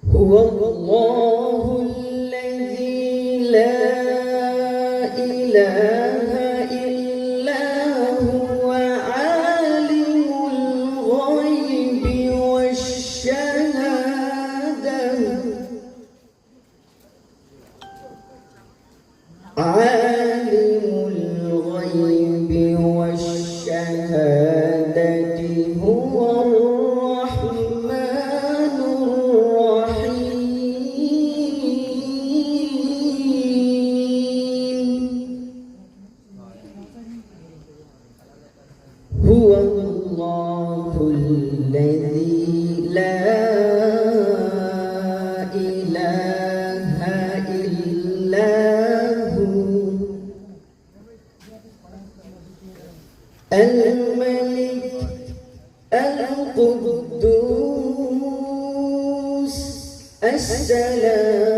هو الله الذي لا إله إلا هو عالم الغيب والشهادة عالم الغيب والشهادة هو الرحمن الرحيم هو الله الذي لا إله إلا الملك القدوس السلام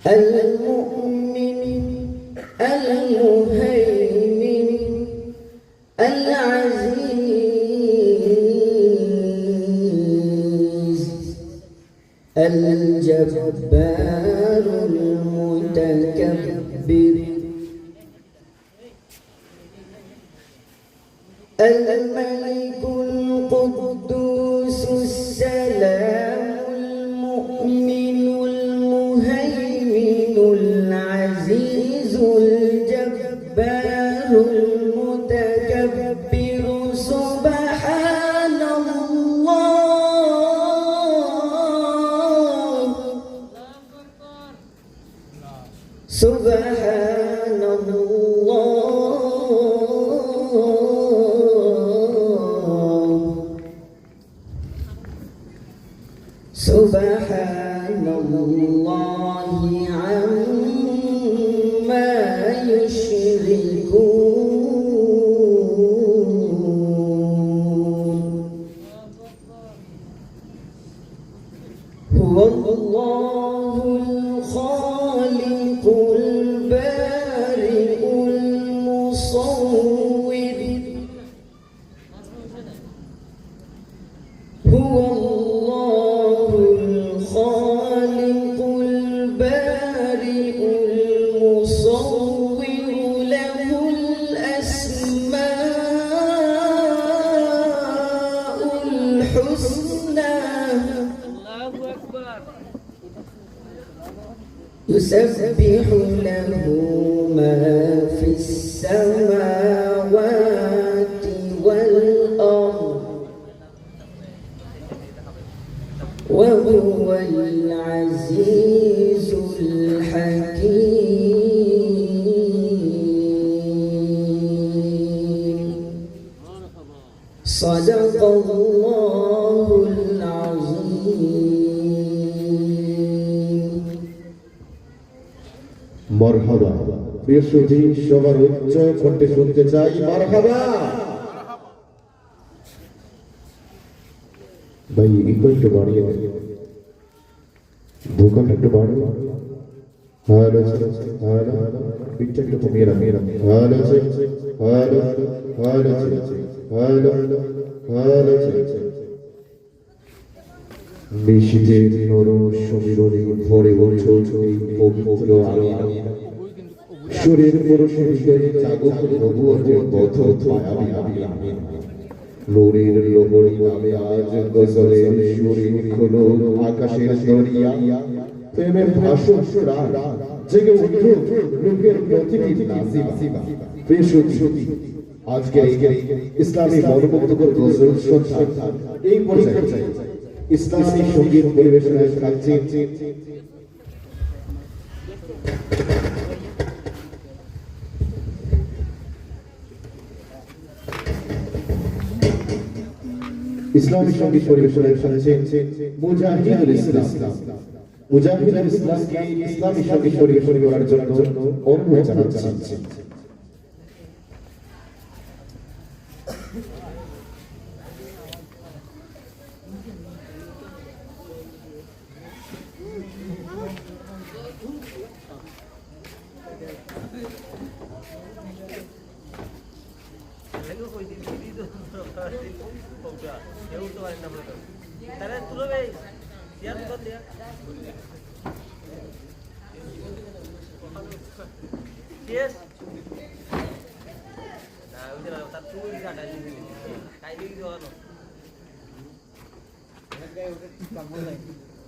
المؤمن المهيمن العزيز الجبار المتكبر الملك القدوس السلام المؤمن المهيمن العزيز الجبار المتكبر سبحان الله سبحان الله سبحان الله عما يشركون هو الله الخالق البارئ المصور هو الله الخالق البارئ المصور له الأسماء الحسنى الله أكبر يسبح له ما في السماوات والأرض وهو العزيز الحكيم صدق الله العظيم مرحبا প্রিয় শ্রোতা সবার উচ্চ কণ্ঠে শুনতে চাই মারহাবা ভাই একটু বাড়িয়ে ভূখণ্ড একটু বাড়িয়ে হ্যালো হ্যালো পিঠটা একটু কমিয়ে রাখ hello hello hello hello hello নিশীথের নরম সমীরণে ভরে ওঠো এই পবিত্র আলো শরীর পরশে হৃদয়ে জাগো নবুয়তের পথ মায়াবী আমিন লোরের লোবরি নামে আজ গজলের শরীর খোলো আকাশের দরিয়া প্রেমের ভাষণ সুরার জেগে উঠো লোকের প্রতিটি নাসিবা প্রিয় শ্রোতা আজকে ইসলামী মনোমুগ্ধকর গজল সন্ধ্যা এই পর্যায়ে ইসলামী সঙ্গীত পরিবেশনায় থাকছে ইসলামী সঙ্গীত পরিবেশনায় থাকছে মুজাহিদুল ইসলাম মুজাহিদুল ইসলামকে ইসলামী সঙ্গীত পরিবেশন করার জন্য অনুরোধ জানাচ্ছি কেউ উঠতে পারেন না বলে তাহলে তুলো ভাই দিয়া তো দিয়া yes না ওই যে তার তুই কাটাই দিবি কাইলি দিও না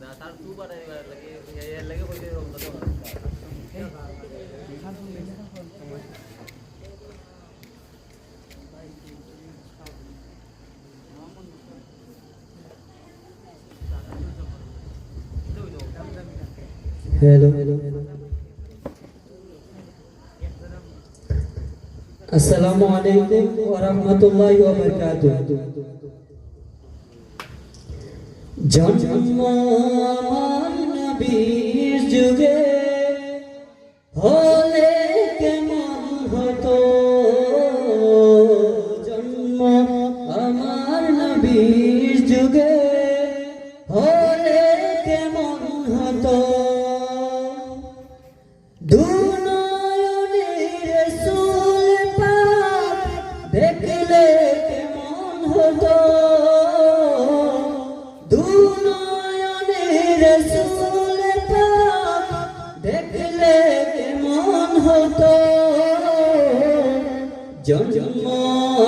না তার তুই বাড়াই লাগে এর লাগে কই দেব না তো हेलो अस्सलामु अलैकुम व रहमतुल्लाहि व बरकातुहू जन्म আমার নবীর যুগে হলে কেমন হতো জন্ম আমার নবীর যুগে হলে কেমন হতো দুনয়নে রাসূল পাক দেখলে কেমন হতো দুনয়নে রাসূল পাক দেখলে কেমন হতো জন্ম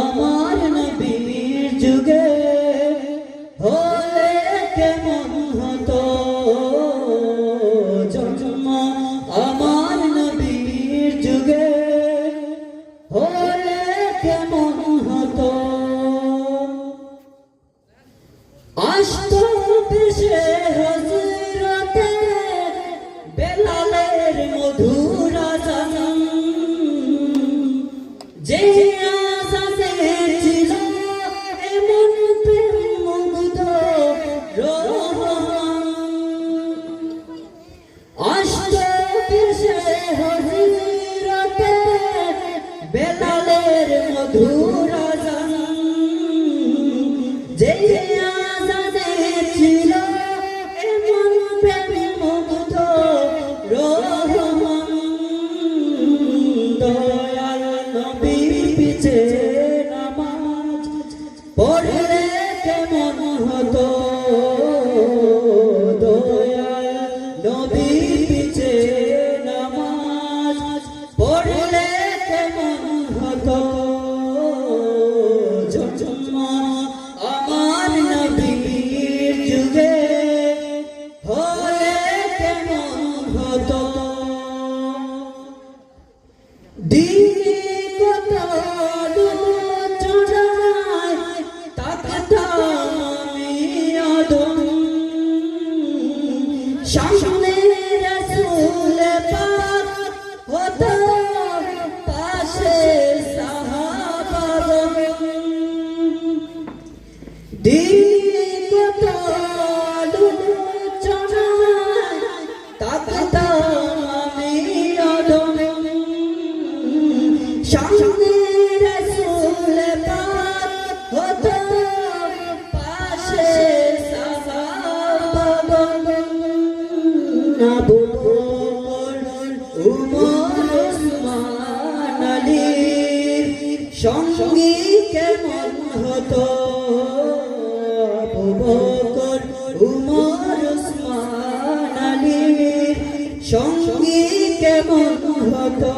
আমার নবীর যুগে হলে কেমন হতো জন্ম আমার নবীর যুগে হলে কেমন হতো আসতো দেশে হযরতে বেলালের মধুর আযান যে আযানে ছিল এমন প্রেম মুগ্ধ রোহান আসতো দেশে হযরতে বেলালের মধুর আযান যে আযানে ছিল এমন প্রেম মুগ্ধ রোহান দয়াল নবীর পিছে নামাজ পড়লে কেমন হতো দয়াল নবীর পিছে নামাজ পড়লে কেমন হতো জন্ম আমার নবীর যুগে হলে কেমন হতো দিনে কত আলোচনায় তাকাতাম আমি আদম সামনে রাসূল পাক হতো পাশে সাহাবাগণ দিনে কত আলোচনায় তাকাতাম আমি আদম সামনে রাসূল পাক হতো পাশে সাহাবাগণ আবু বকর উমর ওসমান আলীর সঙ্গী কেমন হতো আবু বকর উমর ওসমান আলীর সঙ্গী কেমন হতো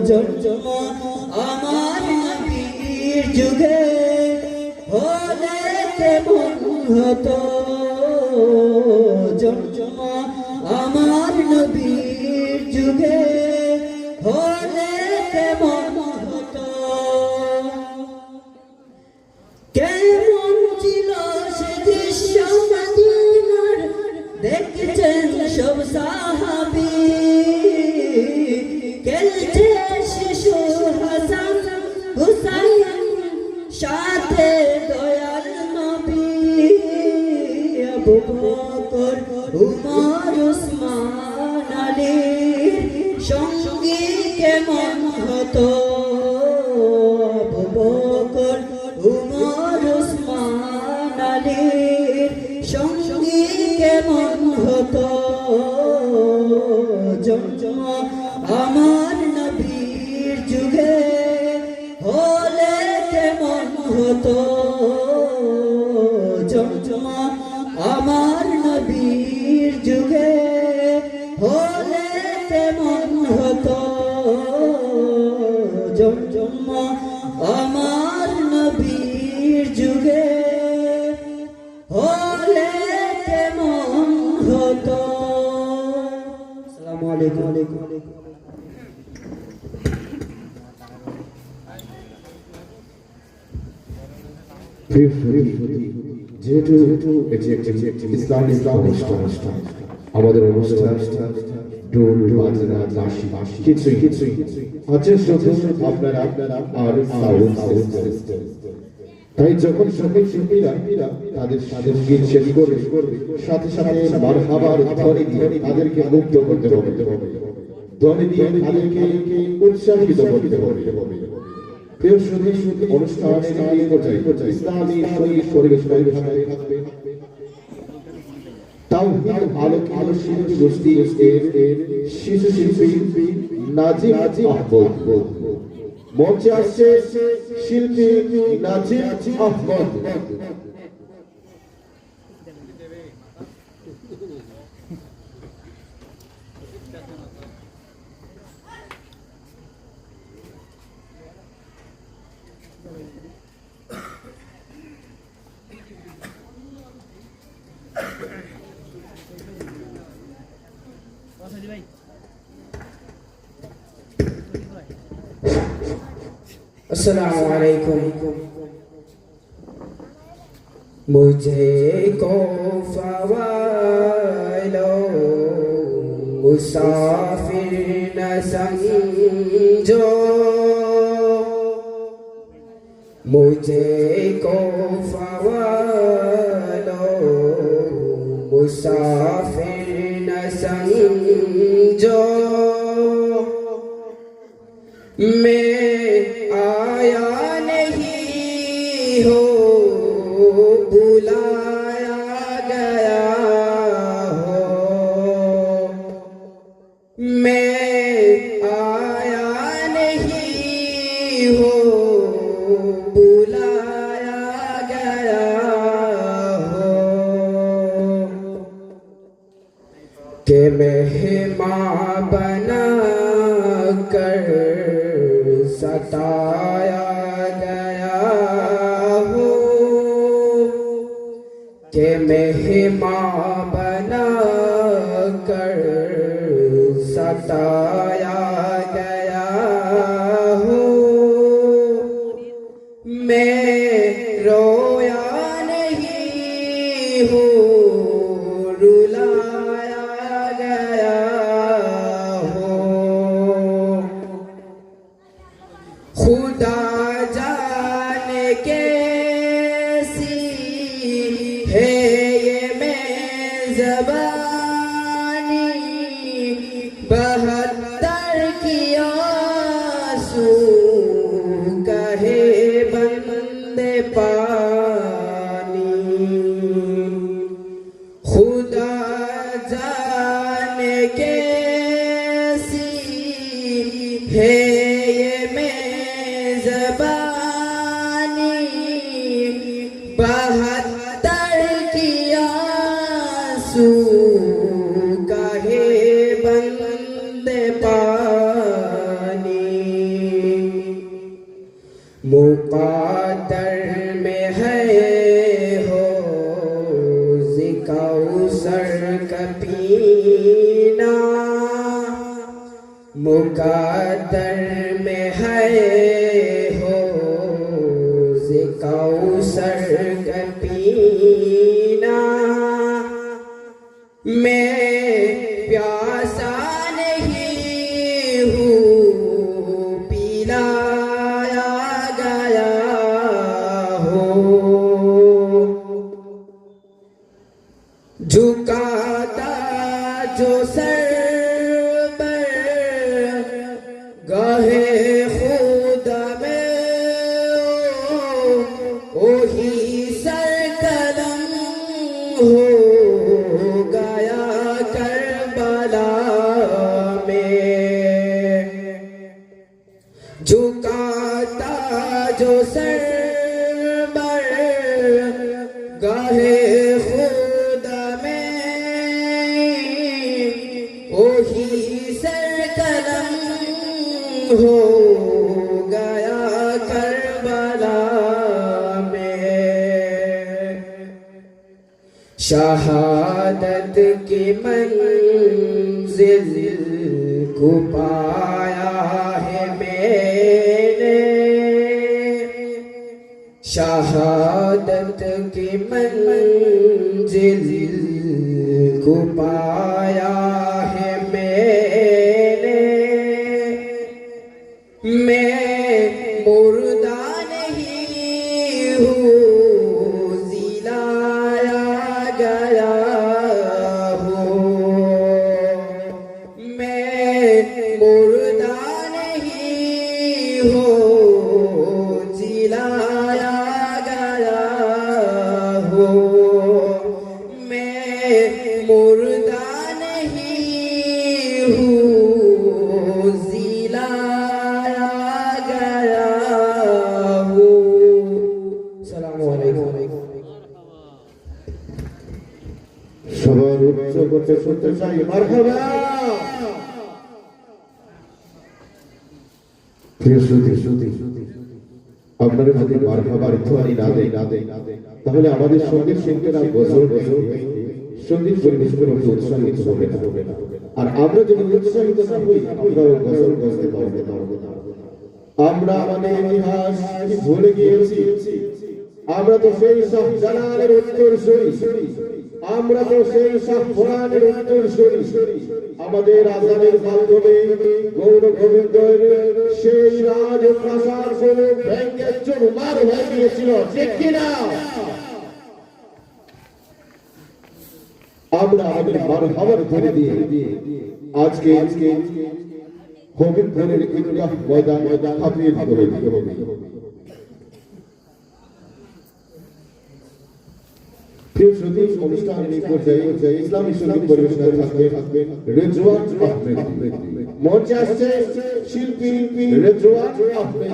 জন্ম আমার নবীর যুগে হলে কেমন হতো জন্ম আমার নবীর যুগে হলে কেমন হতো কেমন ছিল সে দৃশ্য মদিনার দেখছেন সব সাহাবী খেলছে শিশু হাসান হুসাইন সাথে দয়াল নবী আবু বকর উমর ওসমান আলীর সঙ্গী কেমন হতো আবু বকর উমর ওসমান আলীর সঙ্গী কেমন হতো জন্ম আমার নবীর যুগে হলে কেমন হতো নবীর যুগে হলে কেমন হতো জন্ম আমার নবীর যুগে হলে কেমন হতো। আসসালামু আলাইকুম। যেহেতু এটি একটি ইসলামিক অনুষ্ঠান, আমাদের অনুষ্ঠান ঢোল বাজনা বাঁশি কিছুই আছে শুধু আপনারা আর সাউন্ড সিস্টেম। তাই যখন শিল্পীরা তাদের সঙ্গীত শেষ করবে সাথে সাথে মারহাবার ধ্বনি দিয়ে তাদেরকে মুগ্ধ করতে হবে, ধ্বনি দিয়ে তাদেরকে উৎসাহিত করতে হবে। প্রিয় সুধী অনুষ্ঠানের এই পর্যায়ে ইসলামী সঙ্গীত পরিবেশনা থাকবে তাওহীদ আলোকিত শিল্পী গোষ্ঠী এর শিশু শিল্পী নাজিম আহমদ। মঞ্চে আসছে শিল্পী নাজিম আহমদ। अस्सलामु अलैकुम। मुझे को फवालो मुसाफिर न समझो, मुझे को फवालो मुसाफिर न समझो। मैं आया नहीं हो बुलाया गया हो, मैं आया नहीं हो बुलाया गया हो, कि मेहमान बना कर सताया गया हो, कि मेहमान बना कर सताया गया हो। मैं रोया नहीं हूँ रुलाया गया हो, खुदा जाने कैसी है ये मेज़बानी, 72 की आंसू कहे बंदे पानी। खुदा जाने कैसी है ये मेज़बानी, 72 की आंसू कहे बंदे पानी। मुक़द्दर में है हो ज़िकाउसर का पीना, मुक़द्दर में है हो ज़िकाउसर का पीना। मैं प्यासा नहीं हूँ पिलाया गया हो, झुकाता जो सर पर गाहे खुदा में वही सर कदम हो गया करबला में। झुकाता जो सर पर गाहे खुदा में हो गया करबला में, शहादत की मंजिल को पाया है मैंने, शहादत की मंजिल को पाया है मैंने। मैं मुर्दा नहीं हूँ, जिलाया गया हूँ। मैं मुर्दा नहीं हूँ, जिलाया गया हूँ। मैं मुर्दा नहीं हूँ, जिलाया गया हूँ। अस्सलामु अलैकुम। সবার উচ্চ করতে শুনতে চাই মারহাবা। প্রিয় শ্রোতা, আপনারা যদি মারহাবার ধ্বনি না দেন তাহলে আমাদের সঙ্গীত শিল্পীরা গজল সঙ্গীত পরিবেশন করতে উৎসাহিত হবে না। আর আমরা যদি উৎসাহিত না হই আমরাও গজল গজতে পারবো না। আমরা আমাদের ইতিহাস ভুলে গিয়েছি। আমরা তো সেই সব জালালের উত্তরসূরি, আমরা তো সেই সব কোরআনের উত্তরসূরি। আমাদের আজানের মাধ্যমে গৌর গোবিন্দের সেই রাজপ্রাসাদ গুলো ভেঙে চুরমার হয়ে গিয়েছিল, ঠিক কিনা? আমরা আমাদের মারহাবার ধরে দিয়ে আজকে হবিবপুরের ঈদগাহ ময়দান হাফিজ করে দিতে হবে। প্রিয় শ্রোতা, অনুষ্ঠানের এই পর্যায়ে ইসলামী সঙ্গীত পরিবেশনায় থাকবেন রেজওয়ান আহমেদ। মঞ্চে আসছে শিল্পী রেজওয়ান আহমেদ।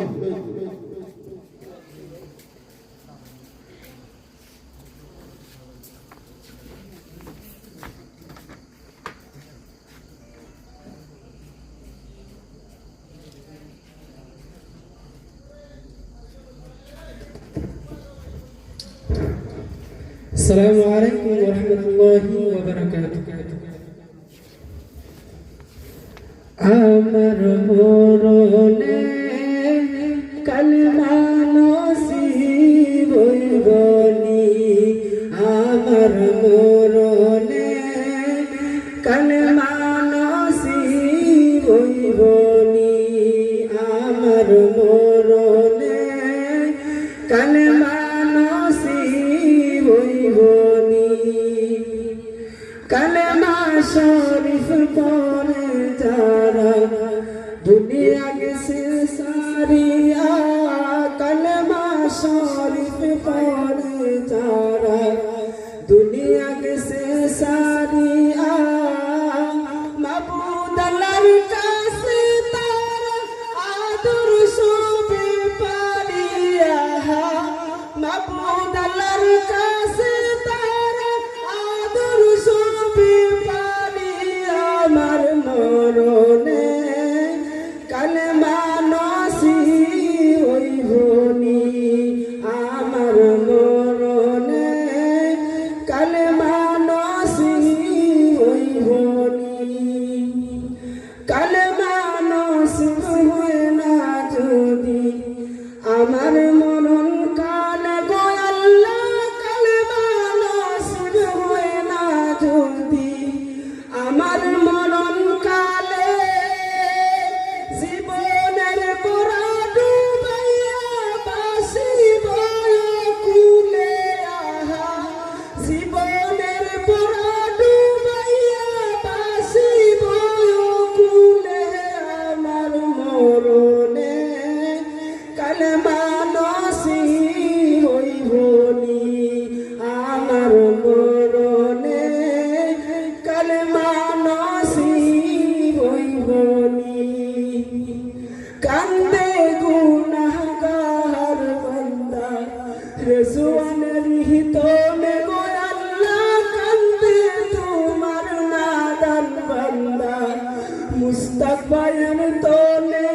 আসসালামু আলাইকুম ওয়া রাহমাতুল্লাহি ওয়া বারাকাতুহু। আমার মরণে কালিমা নসিব হইবনি, আমার মরণে কালিমা নসিব হইবনি, আমার মরণে কালিমা নসিব হইবনি। কালেমা শরীফ পড়ে যারা দুনিয়া গেছে সারিয়া, কালেমা শরীফ পড়ে যারা দুনিয়া গেছে সারিয়া, মাবুদ আল্লাহর কাছে তারা আদর্শ পারিয়া, মাবুদ আল্লাহর কাছে তারা আদর্শ পারিয়া, আমার মরণে কালেমা নসিব হইবনি, আমার মরণে কালেমা নসিব হইবনি। কালেমা নসিব হয় না যদি আমার মরণ কালে গো আল্লাহ, কালেমা নসিব হয় না যদি আমার মরণ কালে, জীবনের পরা ডুবাইয়া বাসিব কুলে, আহা জীবনের পরা ডুবাইয়া বাসিব কুলে, আমার মরণে কালেমা নসিব হইবনি, আমার মরণে কালেমা নসিব হইবনি। কান্দে গুনাহগার বান্দা রেজওয়ানের হিতমে গো আল্লাহ, কান্দে তোমার নাদান বান্দা মুস্তাক ভাইয়ের তোলে,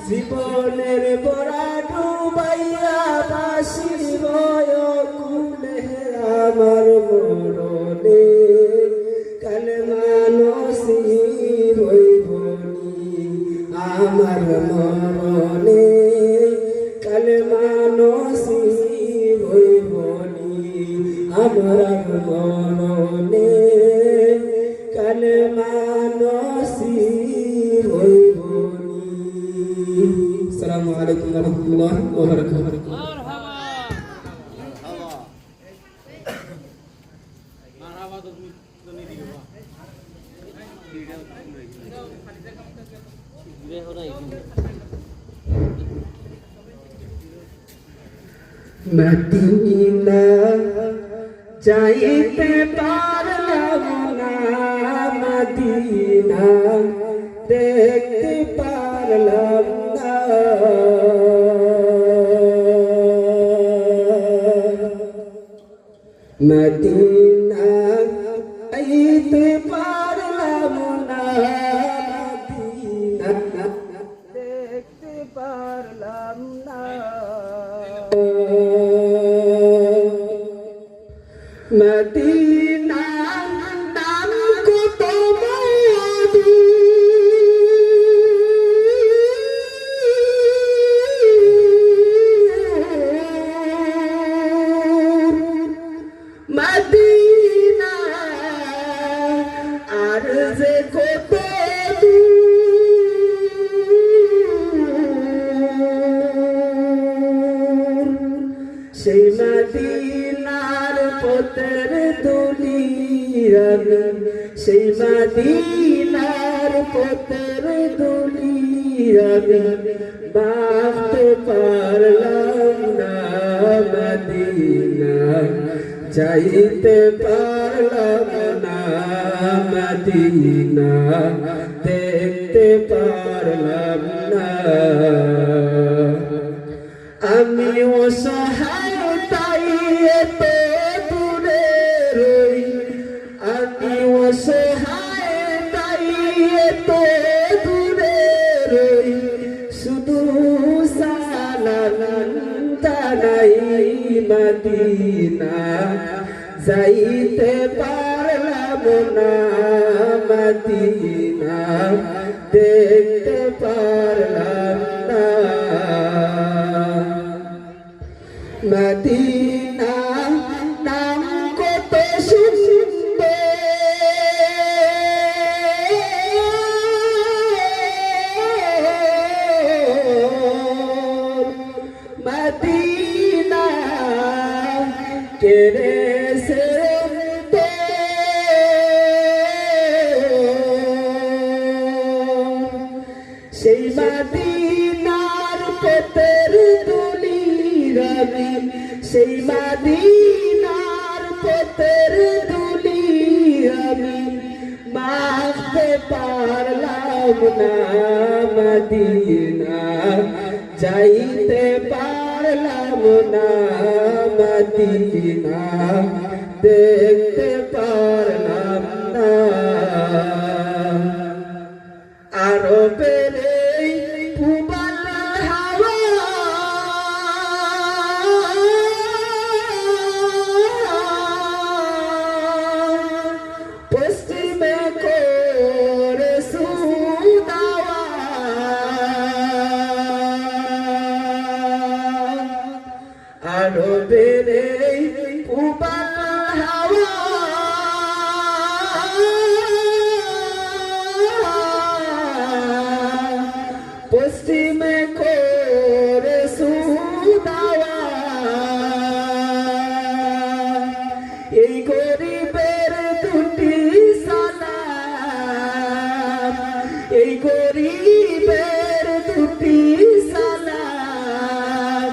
জীবনের বড়া ডুবাইয়া বাসির বয়কুলে আমার মরণে কালেমা নসিব হইবনি আমার মরণে কালেমা নসিব হইবনি আমার মরণে কালেমা নসিব হইবনি। আসসালামু আলাইকুম ওয়া রাহমাতুল্লাহি ওয়া বারাকাতুহু। মদিনা যাইতে পারলাম না মদিনা দেখতে পারলাম না মদিনা যাইতে পারলাম না মদিনা দেখতে পারলাম না মদিনা নাম কত মধু মদিনা আর যে কত সেই মদিনার পথের দুলি আমি সেই মদিনার পথের দুলি আমি বাঁধতে পারলাম না মদিনা যাইতে পারলাম না মদিনা দেখতে পারলাম না আমি অসহায় তাই এত দূরে রই আমি অসহায় তাই এত দূরে রই শুধু সালাম জানাই মদিনা যাইতে পারলাম না মদিনা দেখতে পারলাম না মদিনা নাম কত সুন্দর মদিনা কেড়ে সে সেই মদিনার পথের দুলি রবি সেই মদিনার পথের দুলি রবি মাখতে পারলাম না মদিনা যাইতে পারলাম না মদিনা দেখতে পারলাম না আরো বেড়ে পুবাল হাওয়া পশ্চিমে করে সুদাওয়া আরো বেড়ে পুবাল হাওয়া পশ্চিমে করে সুদাওয়া এই গরিবের দুটি সালাম এই গরিবের দুটি সালাম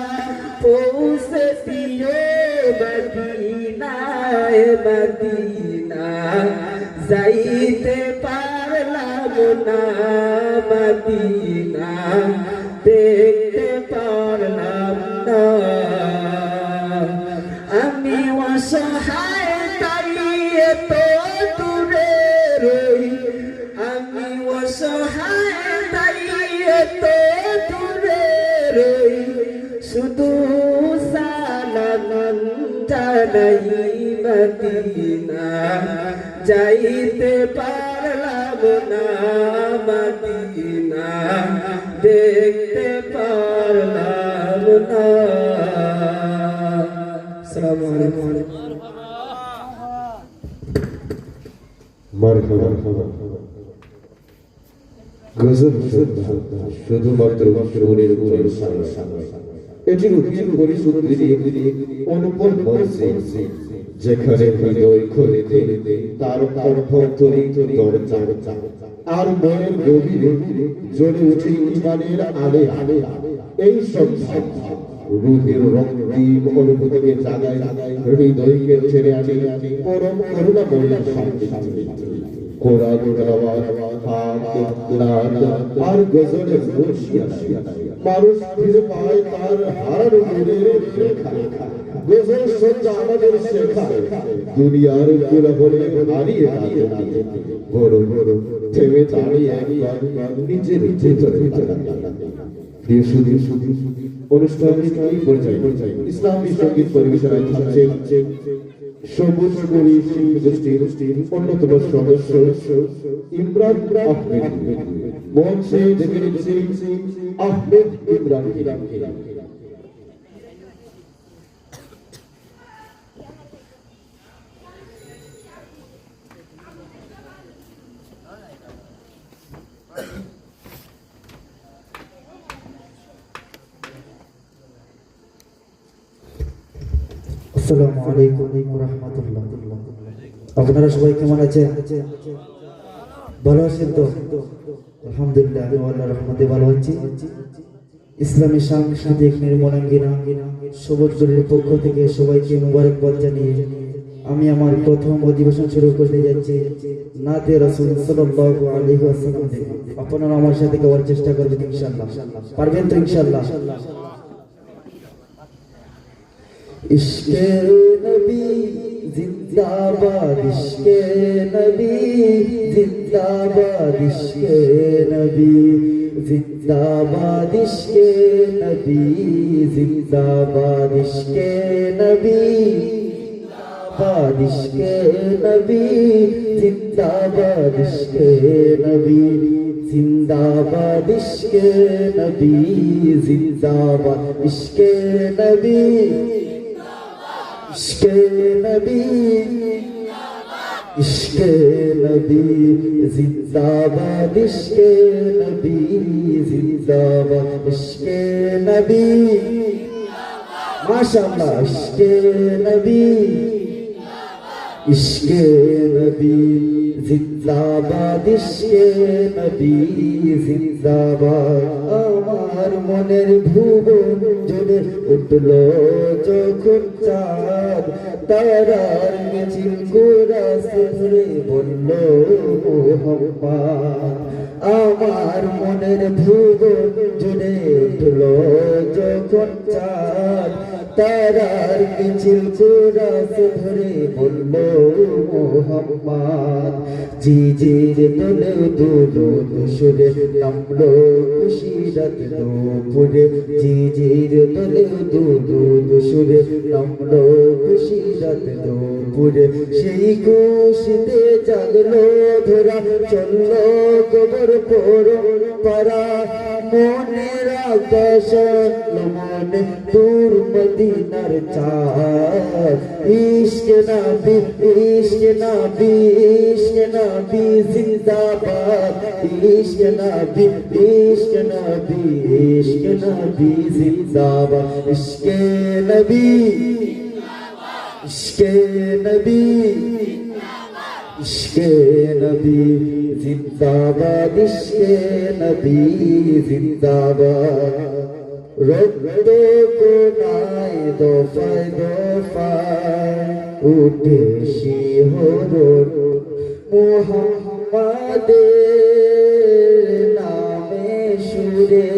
পৌঁছে দিও মদিনায় মদিনা যাইতে পারলাম না মদিনা দেখতে পারলাম না আমি অসহায় তাই এত দূরে রই আমি অসহায় তাই এত দূরে রে শুধু সালাম জানাই মদিনা যাইতে পারলাম না মদিনা দেখতে পারলাম না আসসালামু আলাইকুম মারহাবা গজল শুধুমাত্র সুরের উপরে এটি রুকির পরিশুদ্ধি অনুপম মঞ্চে যেখানে হৃদয় খুলে তার কণ্ঠধ্বনি দরজা আর মনের গভীরে জ্বলে ওঠে ইমানের আলে আলে এই সন্ধ্যা রূহের রক্তিম অনুভূতিকে জাগায় হৃদয়কে ছেড়ে আনে পরম করুণাময় শান্তি কোরআন তেলাওয়াত আর গজলের রসিয়া মানুষ ফিরে পায় তার হারানো মনের রেখা গজল সজ্জা আমাদের শেখায় দুনিয়ার কোলাহলে হারিয়ে বড় বড় থেমে দাঁড়িয়ে একবার নিজের ভিতরে প্রিয় সুধী অনুষ্ঠানের এই পর্যায়ে ইসলামী সঙ্গীত পরিবেশনায় থাকছে সবুজ কবি শিল্পী গোষ্ঠীর অন্যতম সদস্য ইমরান আহমেদ মঞ্চে ডেকে নিচ্ছি আহমেদ ইমরান আসসালামু আলাইকুম ওয়া রাহমাতুল্লাহ। আপনারা সবাই কেমন আছেন? ভালো আছেন তো? আলহামদুলিল্লাহ, আমি আল্লাহর রহমতে ভালো আছি। ইসলামী সাংস্কৃতিক নির্মলাঙ্গিনা সবুজের পক্ষ থেকে সবাইকে মুবারকবাদ জানিয়ে আমি আমার প্রথম অধিবেশন শুরু করতে যাচ্ছি নাতে রাসূল সাল্লাল্লাহু আলাইহি ওয়াসাল্লাম থেকে। আপনারা আমার সাথে গাওয়ার চেষ্টা করবেন ইনশাআল্লাহ। পারবেন তো ইনশাআল্লাহ? इश्क़े नबी जिंदाबाद, इश्क़े नबी जिंदाबाद, इश्क़े नबी जिंदाबाद, इश्क़े नबी जिंदाबाद, इश्क़े नबी इश्क़े नबी जिंदाबाद, इश्क़े नबी जिंदाबाद, इश्क़े नबी जिंदाबाद, इश्क़े नबी इश्क़े नबी इश्क़े नबी जिंदाबाद, इश्क़े नबी जिंदाबाद, इश्क़े नबी माशाअल्लाह, इश्क़े नबी इश्क़े नबी जिंदाबाद, इश्क़े नबी जिंदाबाद। আমার মনের ভুবন জুড়ে উঠলো যখন চাঁদ, তারার মিছিল কোরাসে ধরে বলল মোহাম্মদ। আমার মনের ভুবন জুড়ে উঠলো যখন চাঁদ, তারার মিছিল কোরাসে ধরে বলল মোহাম্মদ। জিজির দোলে দুরুদ সুরে নামলো খুশিরাত দুপুরে, জিজির দোলে দুরুদ সুরে নামলো খুশিরাত দুপুরে। সেই খুশিতে জাগলো ধরা চললো কবর পর পারা, মনের আকাশ মনে দূর মদিনার চাঁদ। ইশকে নবী ইশকে নবী ইশকে নবী জিন্দাবাদ, ইশকে নবী ইশকে নবী ইশকে নবী জিন্দাবাদ, ইশকে নবী ইশকে নবী इश्क़े नबी जिंदाबाद, इश्क़े नबी जिंदाबाद। रब्बे को नाय दफाय दफाय उठे शिहरन, মুহাম্মাদের নামে সুরে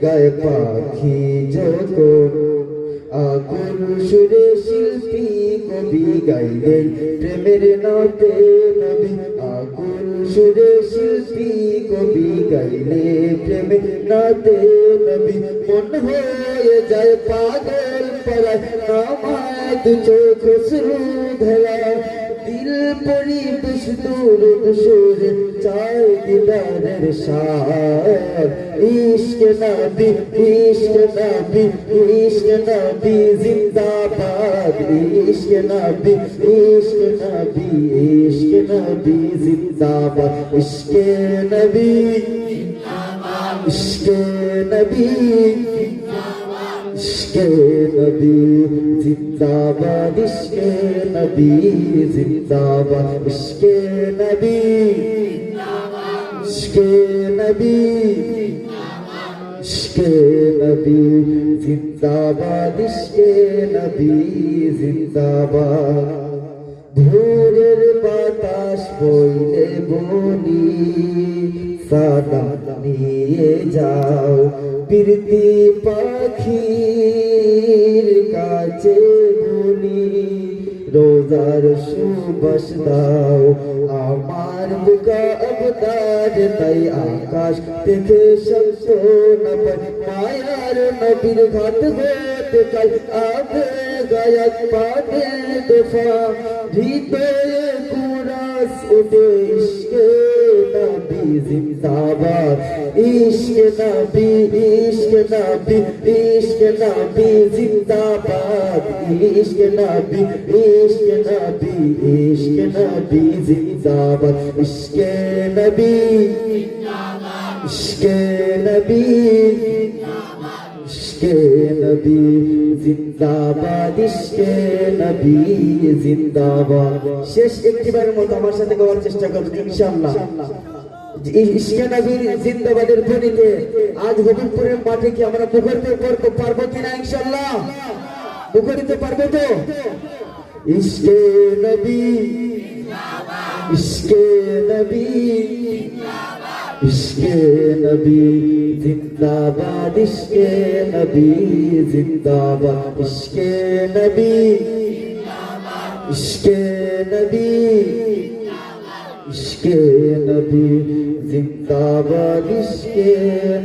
গায়ে পাখি যখন, আকুল সুরে শিল্পী কবি গাইলেন প্রেমের নাতে নবী। আকুল সুরে শিল্পী কবি গাইলে প্রেমে নাতে নবী মন হয়ে যায় পাগল পরায় আমার দু চোখ শুরু ধরা দিল পরি দুসদুর দুসুর চাই দিদারের সার ইশক নবী জিন্দাবাদ ইশক নবী জিন্দাবাদ ইশক নবী इश्क़ नबी इश्क़ नबी जिंदाबाद इश्क़ नबी जिंदाबाद इश्क़ नबी इश्क़ नबी इश्क़ नबी जिंदाबाद इश्क़ नबी जिंदाबाद ভোরের বাতাস বইলে বলি সালাম নিয়ে যাও প্রীতি পাখির কাছে বলি রোজার সুবাস দাও আমার বুকা অবতার তাই আকাশ দেখে সত্য নবী মায়ার নবীর ঘাট হতে কাল আবে গায়ক পাবে দফা হৃদয়ে কুরাস উঠে ইশক নবী জিন্দাবাদ ইশক নবী জিন্দাবাদ ইশক নবী জিন্দাবাদ ইশক নবী इश्क़ नबी इश्क़ नबी जिंदाबाद इश्क़ नबी जिंदाबाद শেষ একটিবারের মতো আমার সাথে গাওয়ার চেষ্টা করুন ইনশাআল্লাহ ইশক নবীর জিন্দাবাদের ধ্বনিতে আজ হবিবপুরের মাঠে কি আমরা মুখরিত করতে পারবো কিনা ইনশাআল্লাহ মুখরিত পারবো তো ইশক নবী জিন্দাবাদ ইশক নবী इश्क़ नबी जिंदाबाद इश्क़ नबी जिंदाबाद इश्क़ नबी इश्क़ नबी इश्क़ नबी जिंदाबाद इश्क़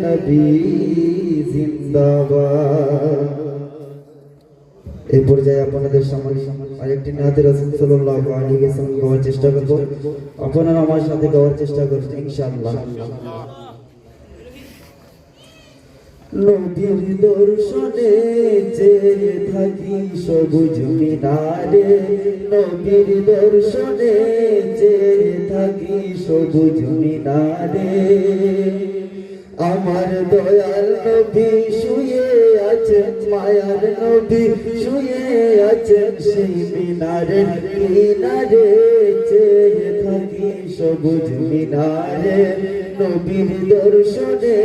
नबी जिंदाबाद এই পর্যায়ে আপনাদের সামনে আরেকটি নাতে রাসূল সাল্লাল্লাহু আলাইহি ওয়াসাল্লাম গাওয়ার চেষ্টা করব আপনারা আমার সাথে গাওয়ার চেষ্টা করুন ইনশাআল্লাহ নবীর দর্শনে চেয়ে থাকি সবুজ মিনারে নবীর দর্শনে চেয়ে থাকি সবুজ মিনারে আমার দয়াল নবী শুয়ে আছেন মায়ার নবী শুয়ে আছেন সেই মিনারের কিনারে চেয়ে থাকি সবুজ মিনারে নবীর দর্শনে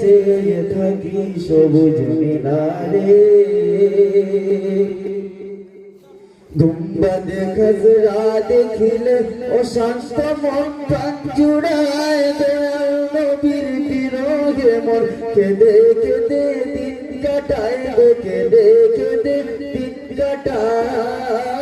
চেয়ে থাকি সবুজ মিনারে গুম্বাদে খাজরা দেখিলে ও শান্ত মন প্রাণ জুড়ায় দয়াল নবীর বিরহে মন কেঁদে কেঁদে দিন কাটায় গো কেঁদে কেঁদে দিন কাটায়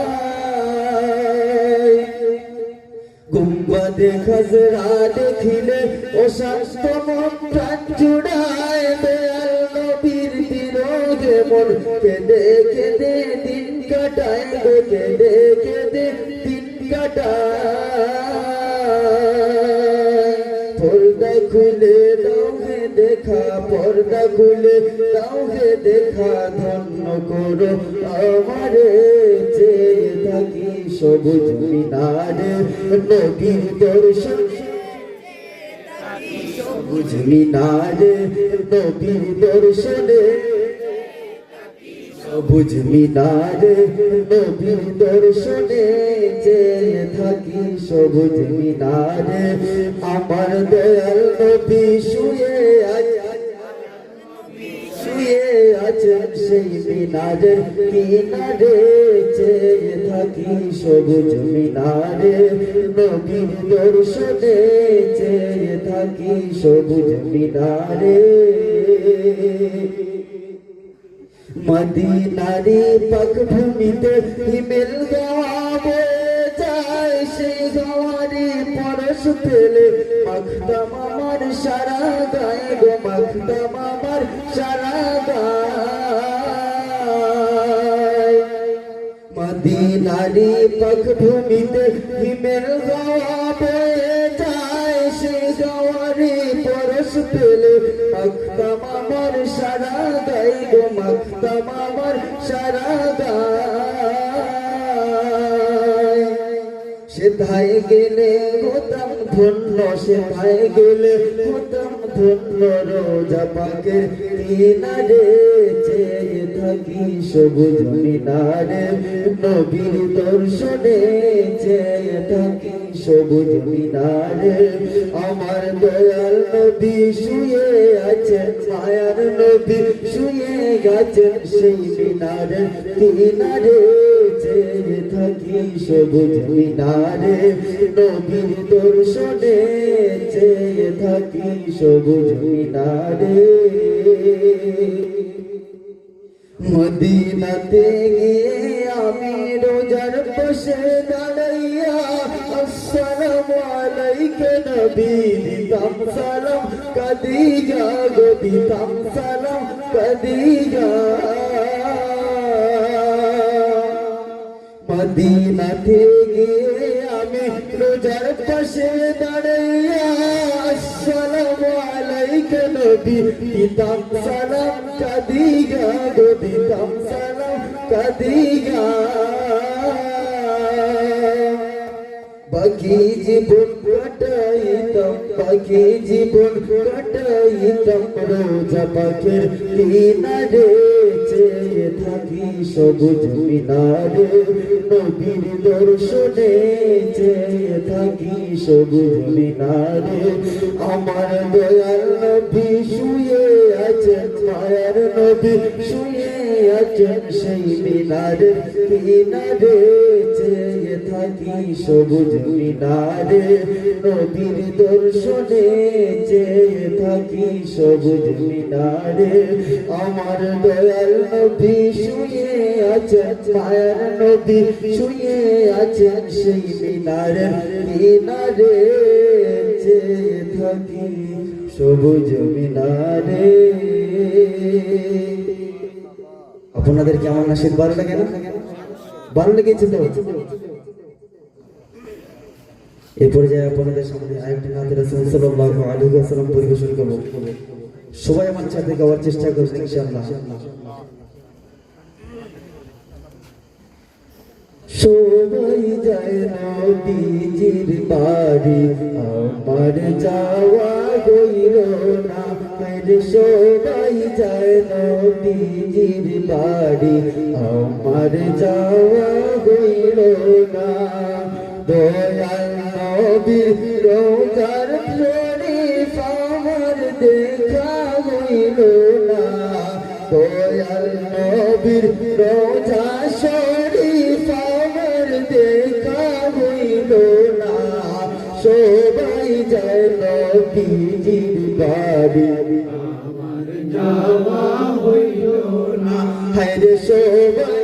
গুম্বাদে খাজরা দেখিলে ও শান্ত মন প্রাণ জুড়ায় দয়াল নবীর বিরহে মন কেঁদে কেঁদে দিন কাটায় গো কেঁদে কেঁদে দিন কাটায় পর্দা খুলে দাও হে দেখা পর্দা খুলে দাও হে দেখা ধন্য করো আমারে চেয়ে থাকি সবুজ মিনারে নবীর দর্শন সবুজ মিনারে নবীর দর্শনে সবুজ মিনারে নবীর দর্শনে চেয়ে থাকি সবুজ মিনারে আমার দয়াল নবী শুয়ে আছেন সেই মিনারের কিনারে চেয়ে থাকি সবুজ মিনারে নবীর দর্শনে চেয়ে থাকি সবুজ মিনারে মদিনারি পাক ভূমিতে হিমেল গাওয়া বয়ে যায় সেই গাওয়ারি পরশ পেলে মাখতাম আমার সারা গায়ে গো, মাখতাম আমার সারা গায়ে। মদিনারি পাক ভূমিতে হিমেল গাওয়া বয়ে যায়, সে গাওয়ারি পরশ পেলে মাখতাম আমার সারা গায়ে গো, মাখতাম আমার সারা গায়ে। সেথায় গেলে হতাম ধন্য, সেথায় গেলে হতাম ধন্য, রোজা পাকের কিনারে চেয়ে থাকি সবুজ মিনারে, নবীর দর্শনে চেয়ে থাকি সবুজ মিনারে। আমার দয়াল নবী শুয়ে আছেন, মায়ার নবী শুয়ে গেছেন সেই মিনারে কিনারে চেয়ে থাকি সবুজ মিনারে, নবীর দর্শনে চেয়ে থাকি সবুজ মিনারে। মদিনাতে গিয়ে আমি রোজার বসে দাঁড়াইয়া আসসালামু আলাইকা নবী দিতাম সালাম, কাদিজা গো দিতাম সালাম কাদিজা। মদিনাতে গিয়ে আমি রোজার পাশে দাঁড়াইয়া আসসালামু আলাইকা নবী দিতাম সালাম, কাদিজা গো দিতাম সালাম কাদিজা। বাকি জীবন কাটাইতাম, বাকি জীবন কাটাইতাম রোজা পাকের কিনারে চেয়ে থাকি সবুজ মিনারে, নবীর দর্শনে চেয়ে থাকি সবুজ মিনারে। আমার দয়াল নবী শুয়ে আছেন, মায়ার নবী শুয়ে আছেন সেই মিনারে কিনারে চেয়ে থাকি সবুজ মিনারে, নবীর দর্শনে চেয়ে থাকি সবুজ মিনারে। আমার দয়াল নবী শুয়ে আছেন, মায়ার নবী শুয়ে আছেন সেই মিনারে কিনারে চেয়ে থাকি সবুজ মিনারে। আপনাদের কেমন নাশিদ ভালো লাগে না? ভালো লেগেছে তো? এই পর্যায়ে আপনাদের সামনে আরেকটি নাতে রাসূল সাল্লাল্লাহু আলাইহি ওয়াসাল্লাম পরিবেশন করব। সবাই আমার সাথে গাওয়ার চেষ্টা করবেন ইনশাআল্লাহ। সবাই যায় নবীজির বাড়ি, আমার যাওয়া হইল না। সবাই যায় নবীজির বাড়ি, আমার যাওয়া হইল না। দয়াল নবীর রোজার শরীফ আমার দেখা হইল না, দয়াল নবীর রোজা শরীফ আমার দেখা হইল না। সবাই যায় নবীজির বাড়ি, আমার যাওয়া হইল না। হায়রে সবাই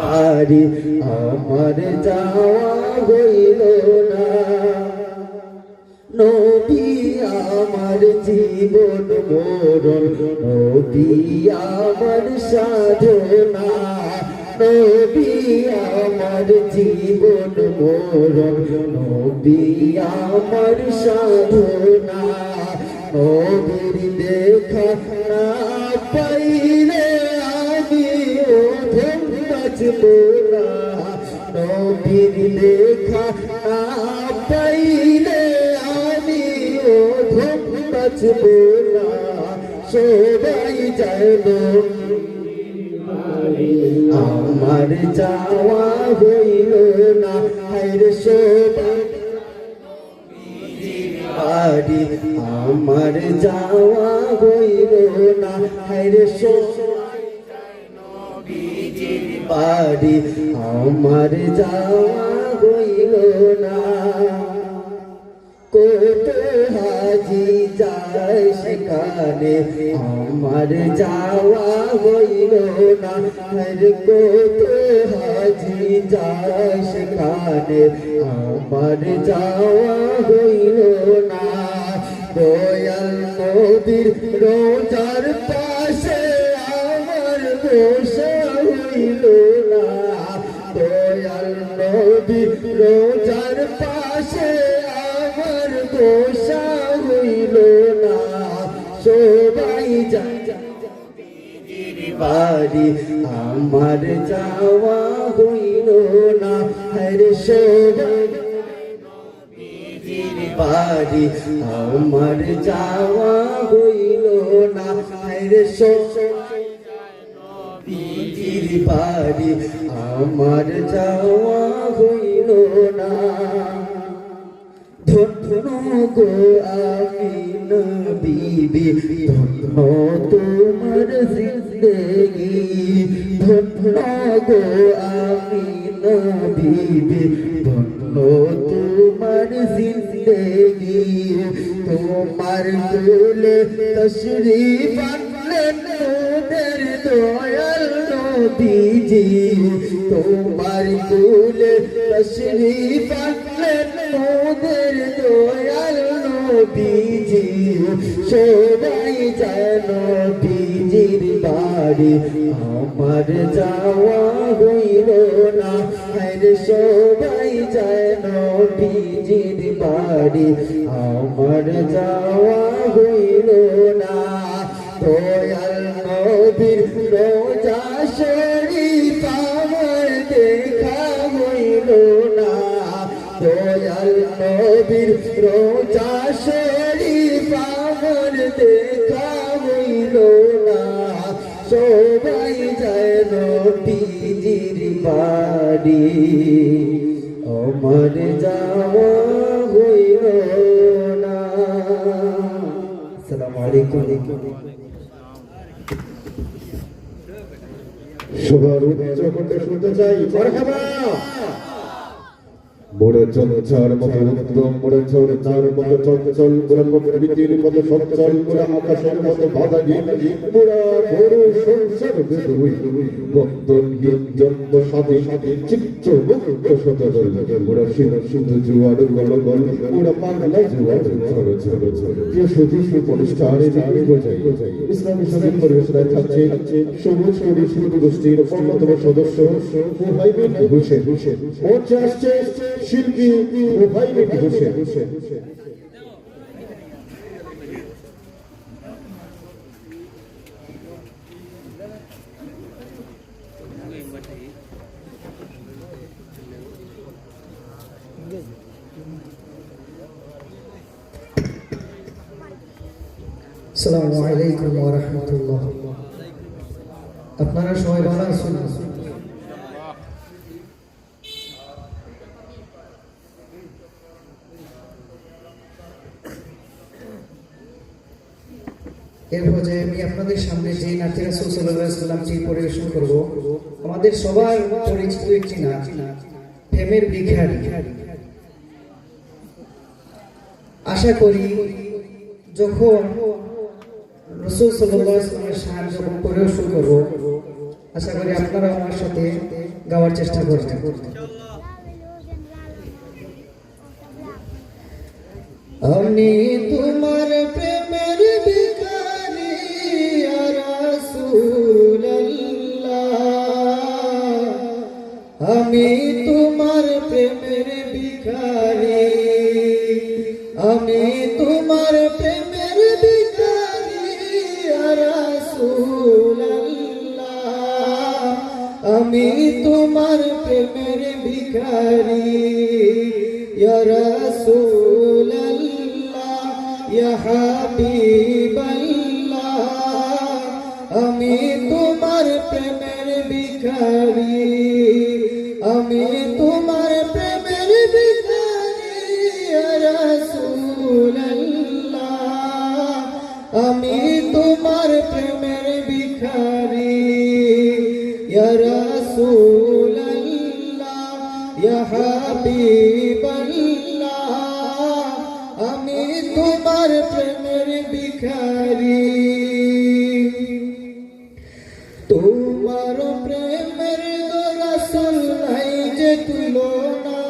বাড়ি, আমার যাওয়া হইল না। নবী আমার জীবন মরণ, নবী আমার সাধনা, নবী আমার জীবন মরণ, নবী আমার সাধনা। নবীর দেখা না পাইলে আমি ওধম বাঁচব না, নবীর দেখা না পাইলে আমি ওধম বাঁচব না। সবাই যায় আমার যাওয়া হইল না। হায়রে সবাই বাড়ি, আমার যাওয়া হইল না। হায়রে সবাই বাড়ি, আমার যাওয়া হইল না। কত হাজি যায় সেখানে আমার যাওয়া হইল না কত হাজি যায় সেখানে আমার যাওয়া হইল না দয়াল নবীর রোজার পাশে আমার বসা হইল না দয়াল নবীর রোজার পাশে আমার বসা হইল না সবাই বাড়ি আমার যাওয়া হইল না হরে সবাই বাড়ি আমার যাওয়া হইল না হরে সবাই বাড়ি আমার যাওয়া হইল না ধন্য গো আমিন বিবি ধন্য তোমার জিন্দেগি ধন্য গো আমিন বিবি ধন্য তোমার জিন্দেগি তোমার কোলে তশরিফ আনলেন মোদের দয়াল নবীজি তোমার কোলে তশরিফ আনলেন মোদের দয়াল নবীজি সবাই যেন নবীজির বাড়ি আমার যাওয়া হইল না হরে সবাই যেন নবীজির বাড়ি আমার যাওয়া হইল না দয়াল নবীর রোজা শরীফ আমার দেখা হইল না দয়াল নবীর রোজা শরীফ আমার দেখা হইল না সবাই যায় নবীজির বাড়ি আমার যাওয়া হইল না আসসালামু আলাইকুম সবার উচ্চ কণ্ঠে শুনতে চাই মারহাবা মোড়ে চল চার মতো উত্তম মোড়ে চল চার মতো চঞ্চল মোড়ে প্রকৃতির মতো সচ্ছল মোড়ে আকাশের মতো বাদাগি মোড়া বড় সংসার বেদুই বন্ধনহীন জন্ম সাথী চিত্ত মুক্ত শতদল মোড়া শুধু জুয়ার গলগল মোড়া পাগলা জুয়ার ঝড় ঝড় ঝড় প্রিয় সুদীর্ঘ অনুষ্ঠানে বোঝাই ইসলামী সঙ্গীত পরিবেশনায় থাকছে সবুজ কবি শিল্পী গোষ্ঠীর অন্যতম সদস্য মুহাইমিন হোসেন মঞ্চে আসছে শিল্পী মুহাইমিন হোসেন আসসালামু আলাইকুম ওয়া রাহমাতুল্লাহ আপনারা সবাই ভালো আছেন এরপর যে আমি আপনাদের সামনে যে নাতে রাসূল সাল্লাল্লাহু আলাইহি ওয়াসাল্লামটি পরিবেশন করব আমাদের সবার পরিচিত একটি নাচ প্রেমের ভিখারি আশা করি যখন রাসূল সাল্লাল্লাহু আলাইহি ওয়াসাল্লামের শান যখন পরিবেশন করব আশা করি আপনারা আমার সাথে গাওয়ার চেষ্টা করবেন আমি তোমার প্রেমের ভিখারি ইয়া রাসূলুল্লাহ আমি তোমার প্রেমের ভিখারি আমি তোমার প্রেমের ভিখারি ইয়া রাসূলুল্লাহ আমি তোমার প্রেমের ভিখারি ইয়া রাসূলুল্লাহ ইয়া হাবিবাল্লাহ আমি তোমার প্রেমের ভিখারি আমি তোমার প্রেমের ভিখারি ইয়া রাসূলুল্লাহ আমি তোমার প্রেমের ভিখারি ইয়া রাসূলুল্লাহ ইয়া তোমার প্রেমের রাসূল নাই যে তুলনা,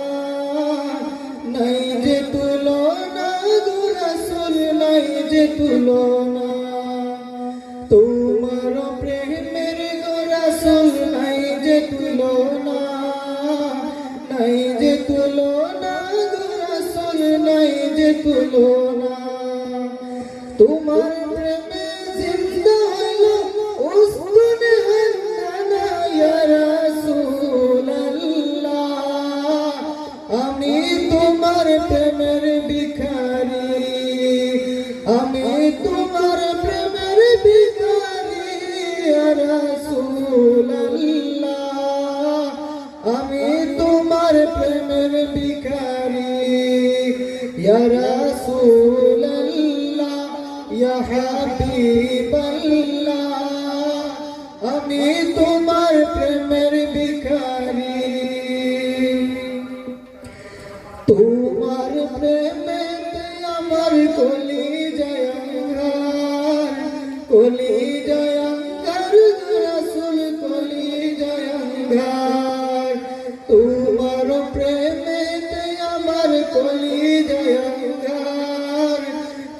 নাই যে তুলনা গো রাসূল নাই যে তুলনা। তোমার প্রেমের রাসূল নাই যে তুলনা, নাই যে তুলনা গো রাসূল নাই যে তুলনা। তোমার প্রেমে জিন্দা হইলো উস্তুন হান্নানা ইয়া রাসূলুল্লাহ। আমি তোমার প্রেমের ভিখারি, আমি তোমার প্রেমের ভিখারি ইয়া রাসূলুল্লাহ। আমি তোমার প্রেমের ভিখারি ইয়া রাসূলুল্লাহ ইয়া হাবিবাল্লাহ। আমি তোমার প্রেমের ভিখারি। তোমার প্রেমেতে আমার কলিজায় আঙ্গার, কলিজায় আঙ্গার রাসূল কলিজায় আঙ্গার। তোমার প্রেমেতে আমার কলিজায় আঙ্গার,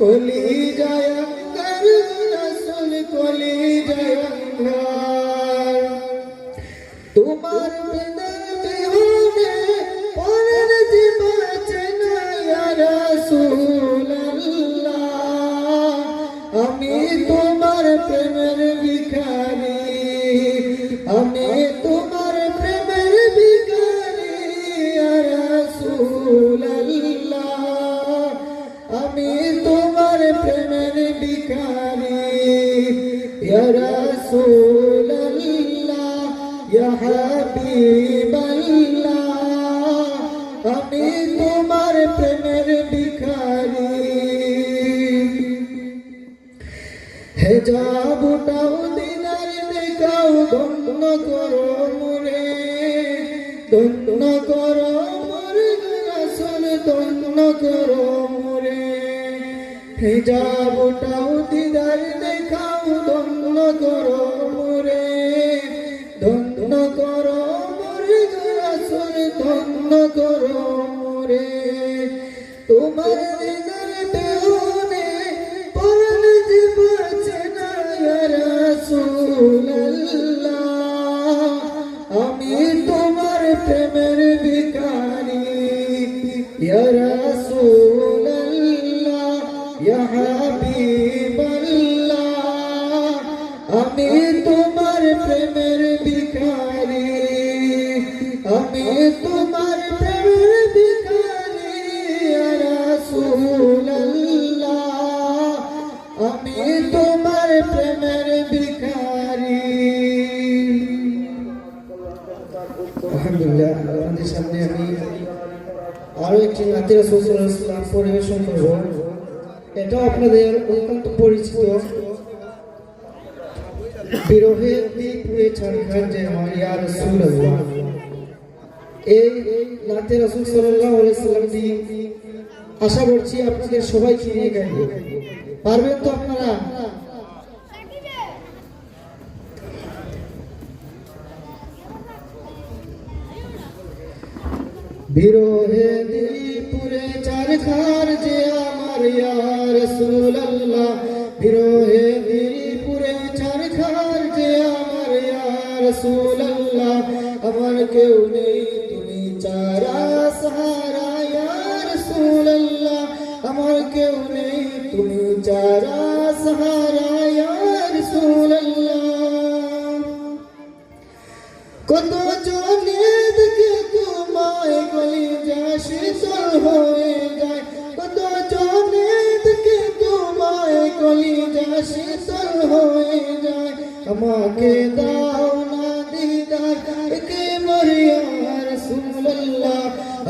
কলিজায় আঙ্গার রাসূল কলিজায় আঙ্গার। তোমার বিহনে পরাণ যে বাঁচে না ইয়া রাসূলুল্লাহ। আমি তোমার প্রেমের ভিখারি, আমি তোমার প্রেমের ভিখারি ইয়া রাসূলুল্লাহ। আমি তোমার প্রেমের ভিখারি ইয়া রাসূলুল্লাহ ইয়া হাবিবাল্লাহ। আমি তোমার প্রেমের ভিখারি। হেজাব উঠাও দিনার দেখাও ধন্য করো মোরে, ধন্য করো মোরে রাসূল ধন্য করো মোরে। হেজাব উঠাও দিদার দেখাও ধন্য করো মোরে, ধন্য করো মোরে রাসূল ধন্য করো মোরে। তোমার দিদার বিহনে পরাণ যে বাঁচে না ইয়া রাসূলুল্লাহ। আমি তোমার প্রেমের ভিখারি ইয়া রাসূলুল্লাহ ইয়া হাবিবাল্লাহ। আমি তোমার প্রেমের ভিখারি, আমি তোমার প্রেমের ভিখারি ইয়া রাসূলুল্লাহ। আমি তোমার প্রেমের ভিখারি। আলহামদুলিল্লাহ, আপনাদের সামনে আমি আরো একটি নাতে রাসূল সাল্লাল্লাহু আলাইহি ওয়াসাল্লাম পরিবেশন করব। এটাও আপনাদের অত্যন্ত পরিচিত। বিরহে দ্বীপ পুড়ে ছারখার যে আমার ইয়া রাসূলুল্লাহ। এই নাতে রাসূল সাল্লাল্লাহু আলাইহি ওয়াসাল্লাম দি আশা করছি আপনাদের সবাইকে নিয়ে গাইব। পারবেন তো আপনারা? বিরহে দ্বীপ পুড়ে ছারখার যে আমার ইয়া রাসূলুল্লাহ। বিরহে দ্বীপ পুড়ে ছারখার যে আমার ইয়া রাসূলুল্লাহ। আমার কেউ নেই তুমি চারা সাহারা ইয়া রাসূলুল্লাহ। আমার কেউ নেই তুমি চারা সাহারা ইয়া রাসূলুল্লাহ। কত জনে দেখে তোমায় কলিজা শীতল হয়ে যায়, কত জনে দেখে তোমায় কলিজা শীতল হয়ে যায়। আমাকে দাও না দিদার একে মরিয়া রাসূলুল্লাহ।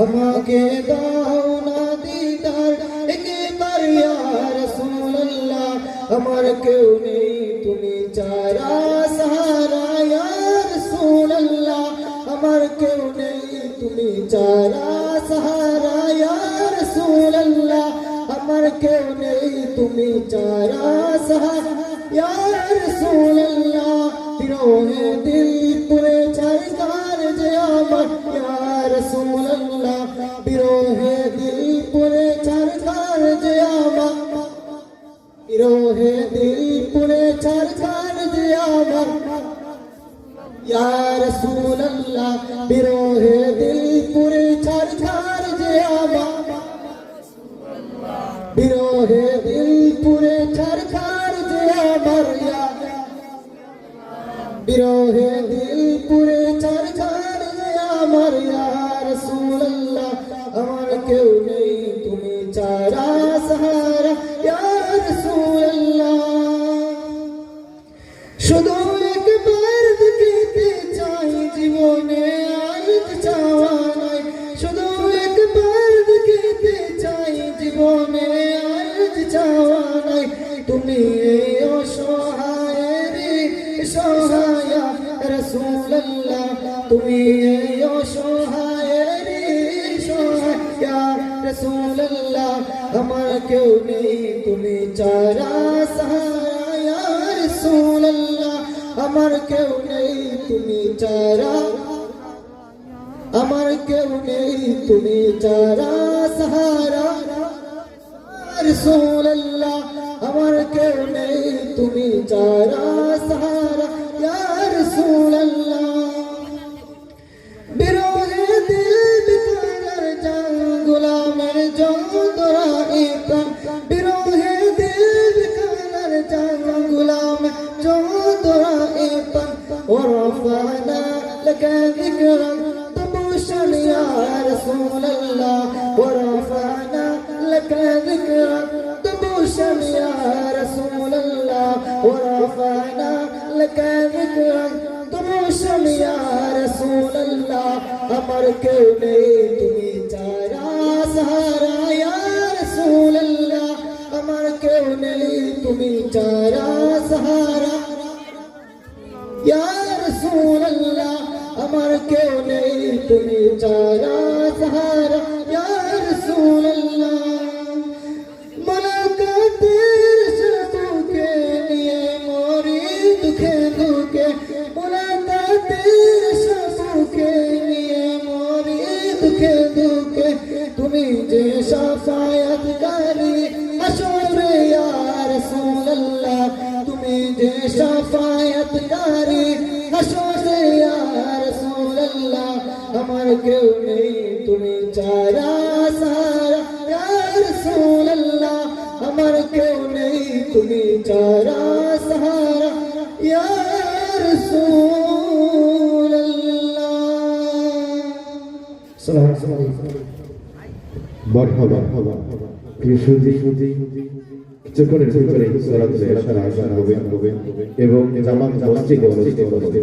আমাকে দাও না দিদার একে মরিয়া রাসূলুল্লাহ। আমার কেউ নেই তুমি চারা সাহারা ইয়া রাসূলুল্লাহ। আমার কেউ নেই তুমি চারা সাহারা ইয়া রাসূলুল্লাহ। আমার কেউ নেই তুমি চারা সাহারা ইয়া রাসূলুল্লাহ। বিরহে দিল পুরে ছারখার যে আমার ইয়া রাসূলুল্লাহ বিরহে দিল পুরে ছারখার যে আমার বিরহে দিল পুরে ছারখার যে আমার ইয়া রাসূলুল্লাহ বিরহে দিল পুরে ছারখার যে আমার বিরহে দিল পুরে ছারখার যে আমার বিরহে দিল পুরে ছারখার যে আমার ইয়া রাসূলুল্লাহ আমার কেউ নেই তুমি ছাড়া সাহারা ইয়া রাসূলুল্লাহ শুধু একবার দেখিতে চাই জীবনে আজ চাওয়া নাই শুধু একবার দেখিতে চাই জীবনে আজ চাওয়া নাই তুমি এই অসহায়ের সহায় রাসূলুল্লাহ তুমি এই অসহায়ের সহায় রাসূলুল্লাহ আমার কেউ নেই তুমি ছাড়া সাহারা রাসূলুল্লাহ আমার কেউ নেই তুমি ছাড়া আমার কেউ নেই তুমি ছাড়া সাহারা রাসূলুল্লাহ আমার কেউ নেই তুমি ছাড়া সাহারা ইয়া রাসূলুল্লাহ বিরহে দিল বিকার জান গোলামের জোদরা ইকান বিরহে দিল বিকার জান গোলাম জোদরা ইকান ورفعنا لك ذكرك تبوشا يا رسول الله ورفعنا لك ذكرك تبوشا يا رسول الله ورفعنا لك ذكرك تبوشا يا رسول الله أمر كوني تمي تارا سهارا يا رسول الله أمر كوني تمي تارا سهارا يا رسول الله أمر كوني تمي تارا سهارا يا رسول الله मुलाकातेर शर्तों के लिए मोरी दुखे दुखे मुलाकातेर शर्तों के लिए मोरी दुखे दुखे तुम्हें जे शफायत करी अशोर या रसूल अल्लाह तुम्हें जे शफायत करी अशोर या रसूल अल्लाह अमर क्यों नहीं तुम्हें चारा सारा या रसूल अल्लाह अमर क्यों नहीं तुम्हें चारा सहारा या रसूल अल्लाह सल्लल्लाहु अलैहि মারহাবা প্রিয় সুধী কিছুক্ষণের ভিতরে সালাতুল ইশার আযান হবে এবং জামাত মসজিদে অনুষ্ঠিত হবে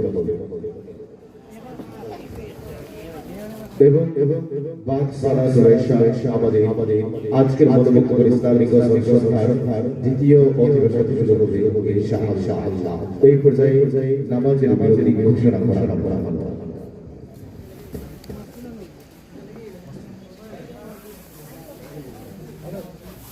এবং বাদ সালাতুল ইশার আমাদের আজকের মনোমুগ্ধকর ইসলামিক সংস্থার দ্বিতীয় অধিবেশন শুরু হবে ইনশাআল্লাহ। এই পর্যায়ে নামাজের বিরতি ঘোষণা করা হলো।